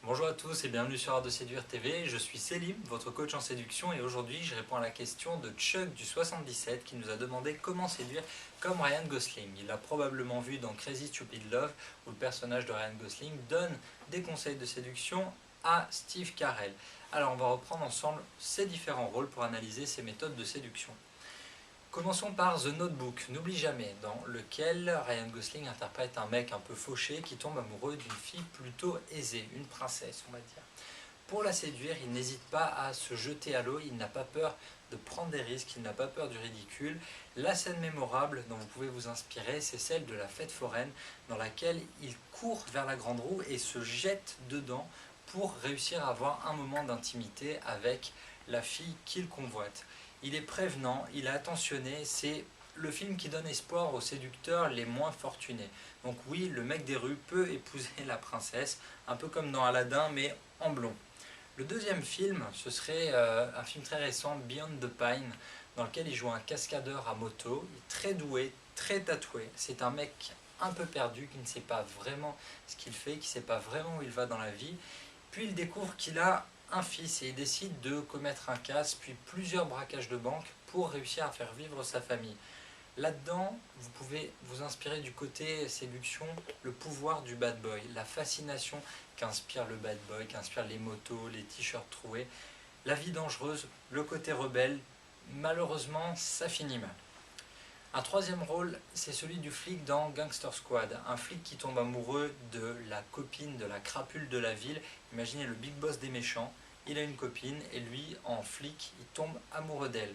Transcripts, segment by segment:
Bonjour à tous et bienvenue sur Art de Séduire TV, je suis Selim, votre coach en séduction et aujourd'hui je réponds à la question de Chuck du 77 qui nous a demandé comment séduire comme Ryan Gosling. Il l'a probablement vu dans Crazy Stupid Love où le personnage de Ryan Gosling donne des conseils de séduction à Steve Carell. Alors on va reprendre ensemble ces différents rôles pour analyser ces méthodes de séduction. Commençons par The Notebook, n'oublie jamais, dans lequel Ryan Gosling interprète un mec un peu fauché qui tombe amoureux d'une fille plutôt aisée, une princesse on va dire. Pour la séduire, il n'hésite pas à se jeter à l'eau, il n'a pas peur de prendre des risques, il n'a pas peur du ridicule. La scène mémorable dont vous pouvez vous inspirer, c'est celle de la fête foraine dans laquelle il court vers la grande roue et se jette dedans pour réussir à avoir un moment d'intimité avec la fille qu'il convoite. Il est prévenant, il est attentionné, c'est le film qui donne espoir aux séducteurs les moins fortunés. Donc oui, le mec des rues peut épouser la princesse, un peu comme dans Aladdin, mais en blond. Le deuxième film, ce serait un film très récent, Beyond the Pine, dans lequel il joue un cascadeur à moto. Il est très doué, très tatoué. C'est un mec un peu perdu, qui ne sait pas vraiment ce qu'il fait, qui ne sait pas vraiment où il va dans la vie. Puis il découvre qu'il a un fils et il décide de commettre un casse, puis plusieurs braquages de banque pour réussir à faire vivre sa famille. Là-dedans, vous pouvez vous inspirer du côté séduction, le pouvoir du bad boy, la fascination qu'inspire le bad boy, qu'inspirent les motos, les t-shirts troués, la vie dangereuse, le côté rebelle. Malheureusement, ça finit mal. Un troisième rôle, c'est celui du flic dans Gangster Squad. Un flic qui tombe amoureux de la copine de la crapule de la ville. Imaginez le big boss des méchants, il a une copine et lui, en flic, il tombe amoureux d'elle.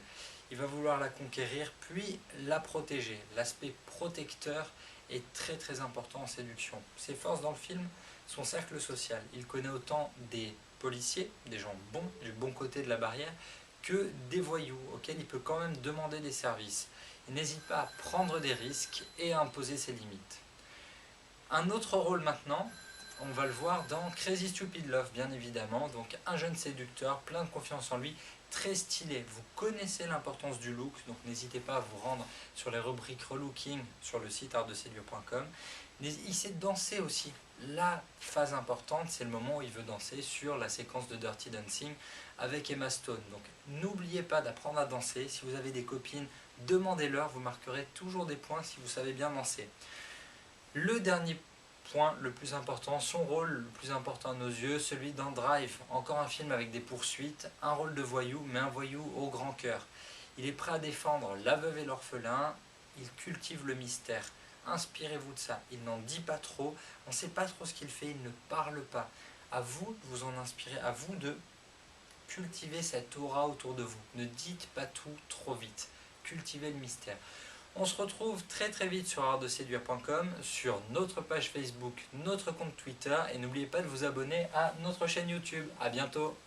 Il va vouloir la conquérir puis la protéger. L'aspect protecteur est très très important en séduction. Ses forces dans le film, son cercle social. Il connaît autant des policiers, des gens bons, du bon côté de la barrière, que des voyous auxquels il peut quand même demander des services. Il n'hésite pas à prendre des risques et à imposer ses limites. Un autre rôle maintenant, on va le voir dans Crazy Stupid Love bien évidemment, donc un jeune séducteur plein de confiance en lui, très stylé. Vous connaissez l'importance du look, donc n'hésitez pas à vous rendre sur les rubriques relooking sur le site artdeseduire.com. Il sait danser aussi. La phase importante, c'est le moment où il veut danser sur la séquence de Dirty Dancing avec Emma Stone. Donc n'oubliez pas d'apprendre à danser. Si vous avez des copines, demandez-leur, vous marquerez toujours des points si vous savez bien danser. Le dernier point le plus important, son rôle le plus important à nos yeux, celui d'un Drive, encore un film avec des poursuites, un rôle de voyou, mais un voyou au grand cœur. Il est prêt à défendre la veuve et l'orphelin, il cultive le mystère. Inspirez-vous de ça, il n'en dit pas trop, on ne sait pas trop ce qu'il fait, il ne parle pas. À vous de vous en inspirer, à vous de cultiver cette aura autour de vous. Ne dites pas tout trop vite, cultivez le mystère. On se retrouve très très vite sur artdeseduire.com, sur notre page Facebook, notre compte Twitter et n'oubliez pas de vous abonner à notre chaîne YouTube. A bientôt.